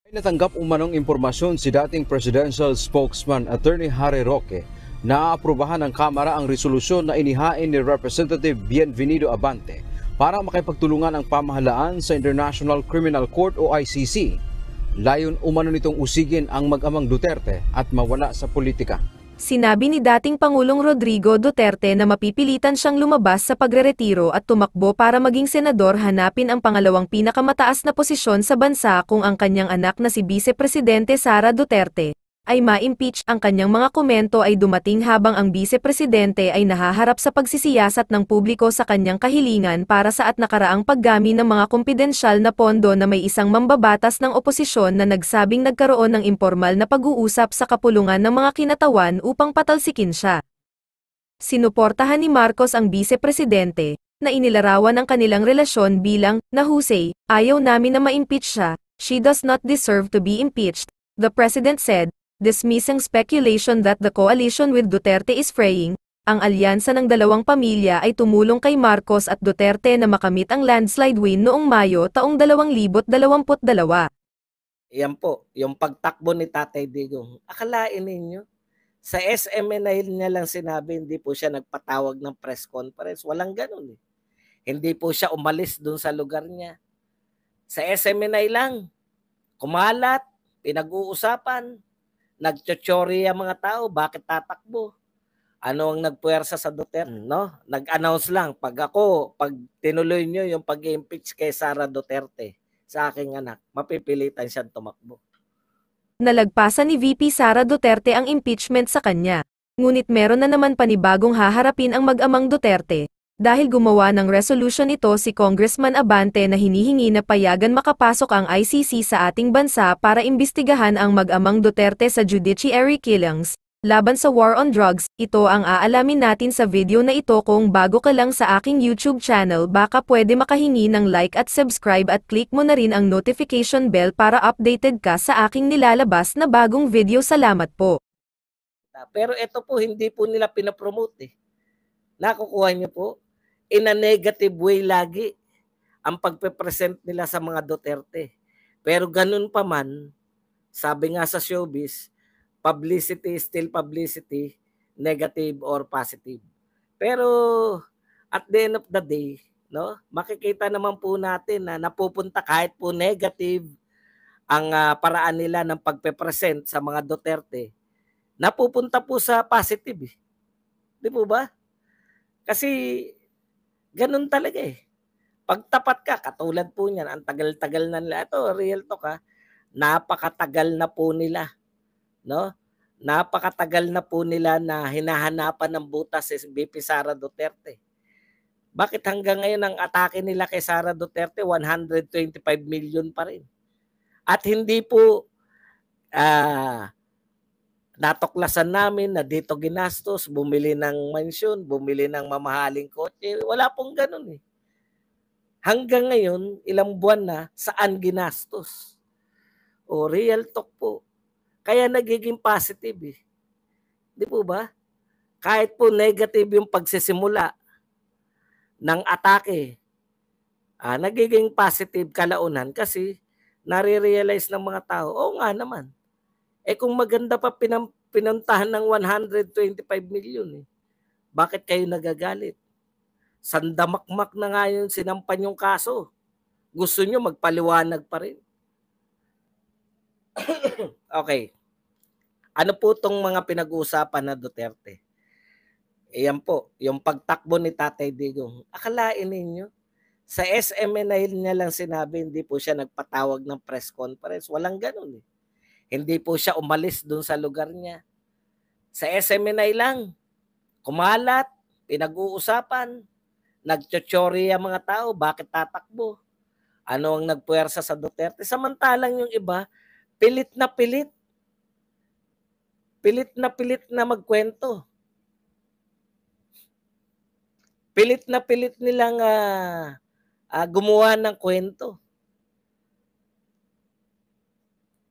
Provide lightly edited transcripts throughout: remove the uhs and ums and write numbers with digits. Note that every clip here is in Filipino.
May natanggap umanong impormasyon si dating presidential spokesman Attorney Harry Roque na aaprubahan ng Kamara ang resolusyon na inihain ni Representative Bienvenido Abante para makipagtulungan ang pamahalaan sa International Criminal Court o ICC. Layon umano nitong usigin ang mag-amang Duterte at mawala sa politika. Sinabi ni dating Pangulong Rodrigo Duterte na mapipilitan siyang lumabas sa pagreretiro at tumakbo para maging senador hanapin ang pangalawang pinakamataas na posisyon sa bansa kung ang kanyang anak na si Vice Presidente Sara Duterte ay ma-impeach. Ang kanyang mga komento ay dumating habang ang Vice Presidente ay nahaharap sa pagsisiyasat ng publiko sa kanyang kahilingan para sa at nakaraang paggami ng mga kumpidensyal na pondo na may isang mambabatas ng oposisyon na nagsabing nagkaroon ng impormal na pag-uusap sa kapulungan ng mga kinatawan upang patalsikin siya. Sinuportahan ni Marcos ang Vice Presidente, na inilarawan ang kanilang relasyon bilang, "Nahusay, ayaw namin na ma-impeach siya, she does not deserve to be impeached," the President said, dismissing speculation that the coalition with Duterte is fraying. Ang alyansa ng dalawang pamilya ay tumulong kay Marcos at Duterte na makamit ang landslide win noong Mayo taong 2022. Yan po, yung pagtakbo ni Tatay Digong. Akalain ninyo, sa SMNI niya lang sinabi, hindi po siya nagpatawag ng press conference. Walang ganun eh. Hindi po siya umalis dun sa lugar niya. Sa SMNI lang, kumalat, pinag-uusapan, nagchochori ang mga tao, bakit tatakbo? Ano ang nagpuwersa sa Duterte? No? Nag-announce lang, pag tinuloy nyo yung pag-impeach kay Sara Duterte sa aking anak, mapipilitan siyang tumakbo. Nalagpasan ni VP Sara Duterte ang impeachment sa kanya. Ngunit meron na naman panibagong haharapin ang mag-amang Duterte. Dahil gumawa ng resolution ito si Congressman Abante na hinihingi na payagan makapasok ang ICC sa ating bansa para imbestigahan ang mag-amang Duterte sa judiciary killings laban sa war on drugs. Ito ang aalamin natin sa video na ito. Kung bago ka lang sa aking YouTube channel, baka pwede makahingi ng like at subscribe at click mo na rin ang notification bell para updated ka sa aking nilalabas na bagong video. Salamat po. Pero ito po hindi po nila pinapromote eh. Nakukuha niyo po, in a negative way lagi ang pagpe-present nila sa mga Duterte. Pero ganun pa man, sabi nga sa showbiz, publicity is still publicity, negative or positive. Pero at the end of the day, no, makikita naman po natin na napupunta kahit po negative ang paraan nila ng pagpe-present sa mga Duterte, napupunta po sa positive. Di po ba? Kasi ganun talaga eh. Pagtapat ka, katulad po niyan, ang tagal-tagal na nila. Ito, real talk ha. Napakatagal na po nila. No? Napakatagal na po nila na hinahanapan ng butas si VP Sara Duterte. Bakit hanggang ngayon ang atake nila kay Sara Duterte 125 million pa rin? At hindi po natuklasan namin na dito ginastos, bumili ng mansyon, bumili ng mamahaling kotse. Wala pong ganun eh. Hanggang ngayon, ilang buwan na, saan ginastos? O real talk po. Kaya nagiging positive eh. Di po ba? Kahit po negative yung pagsisimula ng atake, nagiging positive kalaunan kasi nare-realize ng mga tao, oo nga naman. Kung maganda pa pinuntahan ng 125 million, bakit kayo nagagalit? Sandamakmak na nga yun, sinampan yung kaso. Gusto nyo magpaliwanag pa rin. Okay. Ano po itong mga pinag-uusapan na Duterte? Yan po, yung pagtakbo ni Tatay Digong. Akalain ninyo, sa SMNI niya lang sinabi, hindi po siya nagpatawag ng press conference. Walang ganun eh. Hindi po siya umalis dun sa lugar niya. Sa SMNI lang, kumalat, pinag-uusapan, nagchochori ang mga tao, bakit tatakbo? Ano ang nagpuwersa sa Duterte? Samantalang yung iba, pilit na pilit. Pilit na magkwento. Pilit na pilit nilang gumawa ng kwento.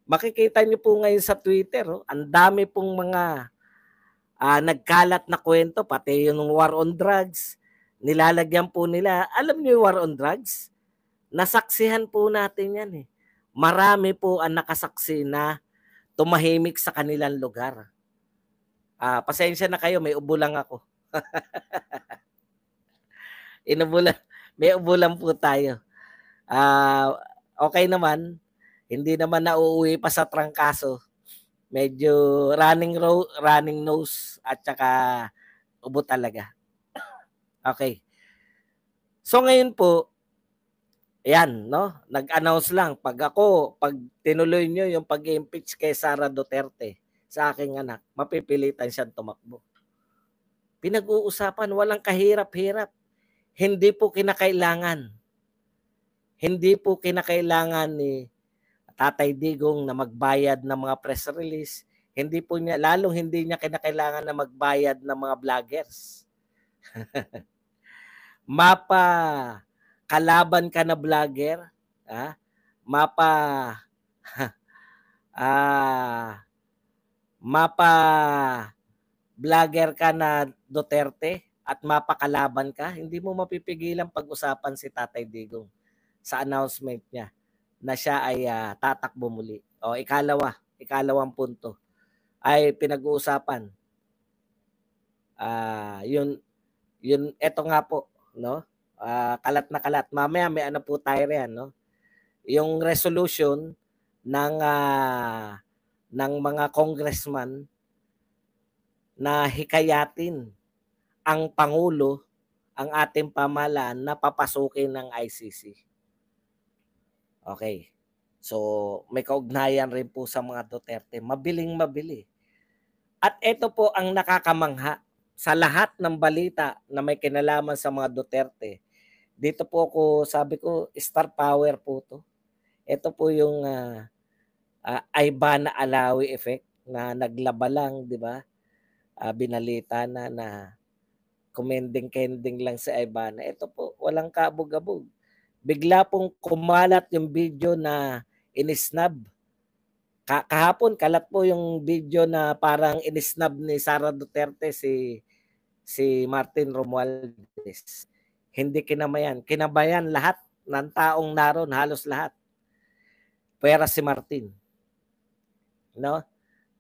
Makikita niyo po ngayon sa Twitter, ang dami pong mga nagkalat na kwento, pati yung war on drugs, nilalagyan po nila. Alam niyo yung war on drugs? Nasaksihan po natin yan eh. marami po ang nakasaksi na tumahimik sa kanilang lugar. Pasensya na kayo, may ubo lang ako. May ubo lang po tayo. Okay naman, hindi naman nauuwi pa sa trangkaso. Medyo running nose at saka ubo talaga. Okay. So ngayon po, ayan, no? Nag-announce lang, pag tinuloy nyo yung pag-impeach kay Sara Duterte sa aking anak, mapipilitan siyang tumakbo. Pinag-uusapan, walang kahirap-hirap. Hindi po kinakailangan ni Tatay Digong na magbayad ng mga press release. Hindi niya kinakailangan na magbayad ng mga vloggers. Kalaban ka na vlogger, vlogger ka na Duterte at mapakalaban ka, hindi mo mapipigilan pag-usapan si Tatay Digong sa announcement niya na siya ay tatakbo muli. Ikalawang punto ay pinag-uusapan. Eto nga po, no? Kalat na kalat. Mamaya may ano po tayo riyan, no? Yung resolution ng mga congressman na hikayatin ang Pangulo, ang ating pamahalaan na papasukin ng ICC. Okay. So, may kaugnayan rin po sa mga Duterte. Mabili. At ito po ang nakakamangha sa lahat ng balita na may kinalaman sa mga Duterte. Dito po sabi ko, star power po to. Ito po yung Aibana Alawi effect na naglaba lang, di ba? Binalita na kumending-kending lang si Aibana. Ito po, walang kabog-abog. Bigla pong kumalat yung video na inisnab. Kahapon, kalat po yung video na parang inisnab ni Sara Duterte si Martin Romualdez. Hindi kinamayan. Kinabayan lahat ng taong naroon, halos lahat. Pwera si Martin. No?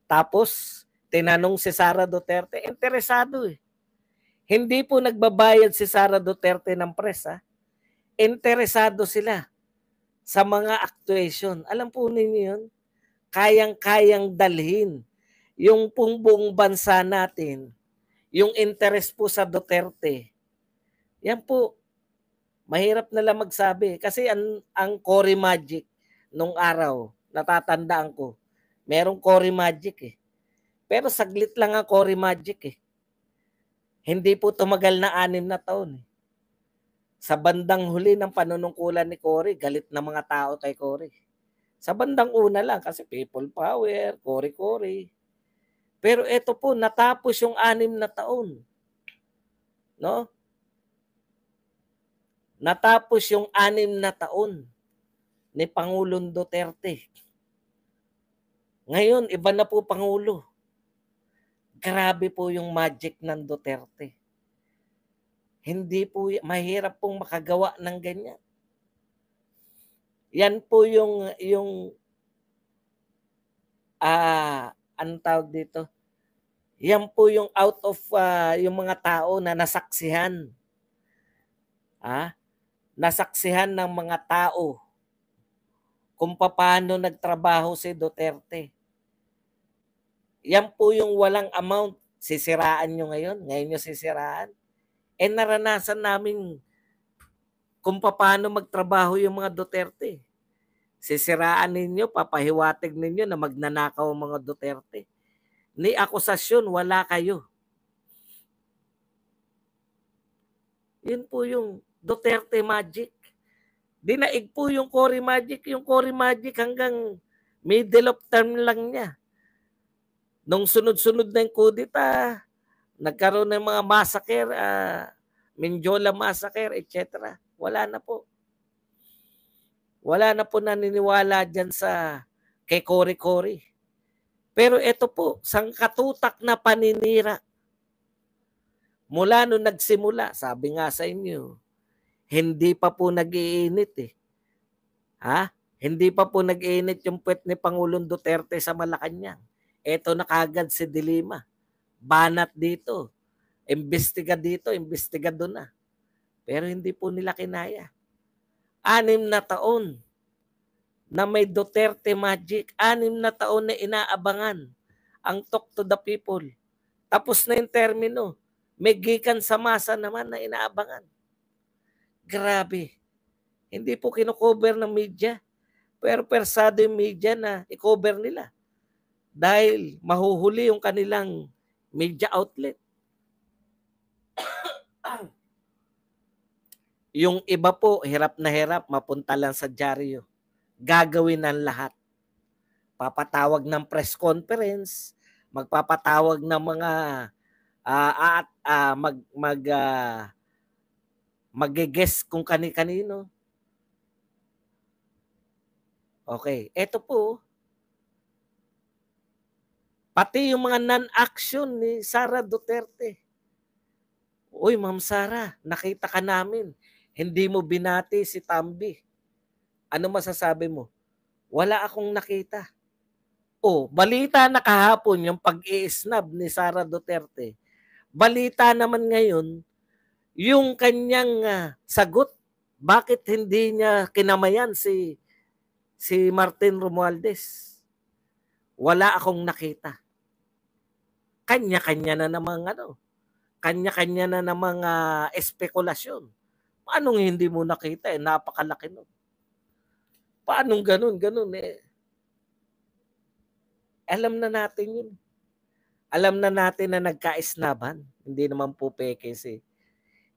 Tapos, tinanong si Sara Duterte, interesado eh. Hindi po nagbabayad si Sara Duterte ng press, Interesado sila sa mga actuation. Alam po ninyo yun? Kayang-kayang dalhin yung buong bansa natin, yung interest po sa Duterte. Yan po, mahirap na lang magsabi. Kasi ang Cory Magic nung araw, natatandaan ko, merong Cory Magic eh. Pero saglit lang ang Cory Magic eh. Hindi po tumagal na 6 na taon eh. Sa bandang huli ng panunungkulan ni Cory, galit na mga tao kay Cory. Sa bandang una lang kasi people power, Cory. Pero ito po, natapos yung 6 na taon. No? Natapos yung 6 na taon ni Pangulong Duterte. Ngayon, iba na po Pangulo. Grabe po yung magic ng Duterte. Hindi po, mahirap pong makagawa ng ganyan. Yan po yung anong tawag dito? Yan po yung out of yung mga tao na nasaksihan. Nasaksihan ng mga tao kung paano nagtrabaho si Duterte. Yan po yung walang amount. Sisiraan nyo ngayon. Ngayon nyo sisiraan. Naranasan namin kung paano magtrabaho yung mga Duterte. Sisiraan ninyo, papahiwatig ninyo na magnanakaw ang mga Duterte. Ni akusasyon, wala kayo. Yun po yung Duterte magic. Dinaig po yung Cory Magic. Yung Cory Magic hanggang middle of term lang niya. Nung sunod-sunod na yung kudita, nagkaroon ng mga massacre, Mindiola massacre, etc. Wala na po. Wala na po naniniwala dyan kay Cory. Pero ito po, sangkatutak na paninira. Mula nung nagsimula, sabi nga sa inyo, hindi pa po nag-iinit eh. Hindi pa po nag-iinit yung puwet ni Pangulong Duterte sa Malacanang. Eto na kaagad si De Lima. Banat dito. Imbestiga dito, imbestiga doon na. Pero hindi po nila kinaya. 6 na taon na may Duterte magic. 6 na taon na inaabangan ang talk to the people. Tapos na yung termino. May gikan sa masa naman na inaabangan. Grabe. Hindi po kino-cover ng media. Pero persado yung media na i-cover nila. Dahil mahuhuli yung kanilang media outlet. Yung iba po, hirap na hirap, mapunta lang sa dyaryo. Gagawin ng lahat. Papatawag ng press conference, magpapatawag ng mga mag-guess kung kani-kanino. Okay, eto po. Pati yung mga non-action ni Sara Duterte. Uy, Ma'am Sara, nakita ka namin. Hindi mo binati si Tambi. Ano masasabi mo? Wala akong nakita. Oh, balita na kahapon yung pag-i-snub ni Sara Duterte. Balita naman ngayon yung kanyang sagot. Bakit hindi niya kinamayan si Martin Romualdez? Wala akong nakita. Kanya-kanya na namang kanya-kanya na namang espekulasyon. Paano hindi mo nakita? Napakalaki nun. Paano ganun alam na natin yun. Alam na natin na nagka-isnaban. Hindi naman po peke si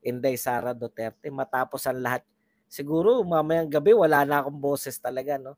Inday Sara Duterte. Matapos ang lahat. Siguro mamayang gabi wala na akong boses talaga, no?